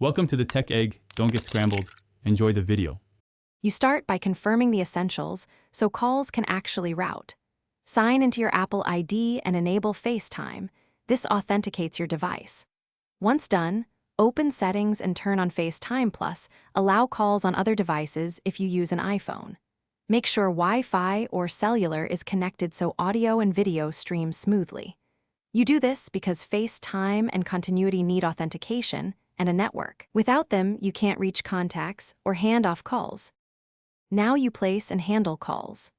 Welcome to the Tech Egg. Don't get scrambled. Enjoy the video. You start by confirming the essentials so calls can actually route. Sign into your Apple ID and enable FaceTime. This authenticates your device. Once done, open Settings and turn on FaceTime Plus. Allow calls on other devices if you use an iPhone. Make sure Wi-Fi or cellular is connected so audio and video stream smoothly. You do this because FaceTime and Continuity need authentication and a network. Without them, you can't reach contacts or hand off calls. Now you place and handle calls.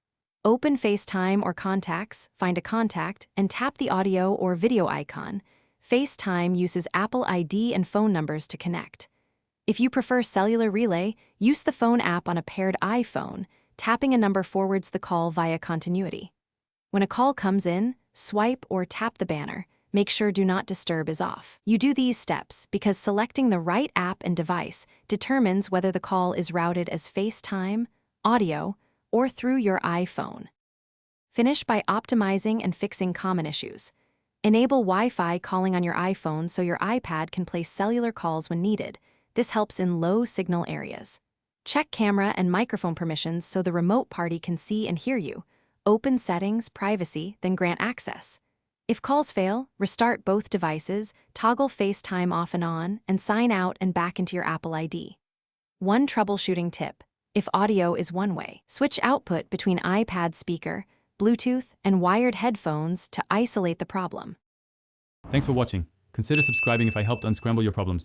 Open FaceTime or Contacts, find a contact, and tap the audio or video icon. FaceTime uses Apple ID and phone numbers to connect. If you prefer cellular relay, use the phone app on a paired iPhone. Tapping a number forwards the call via Continuity. When a call comes in, swipe or tap the banner. Make sure Do Not Disturb is off. You do these steps because selecting the right app and device determines whether the call is routed as FaceTime, audio, or through your iPhone. Finish by optimizing and fixing common issues. Enable Wi-Fi calling on your iPhone so your iPad can place cellular calls when needed. This helps in low signal areas. Check camera and microphone permissions so the remote party can see and hear you. Open Settings, Privacy, then grant access. If calls fail, restart both devices, toggle FaceTime off and on, and sign out and back into your Apple ID. One troubleshooting tip. If audio is one way, switch output between iPad speaker, Bluetooth, and wired headphones to isolate the problem. Thanks for watching. Consider subscribing if I helped unscramble your problems.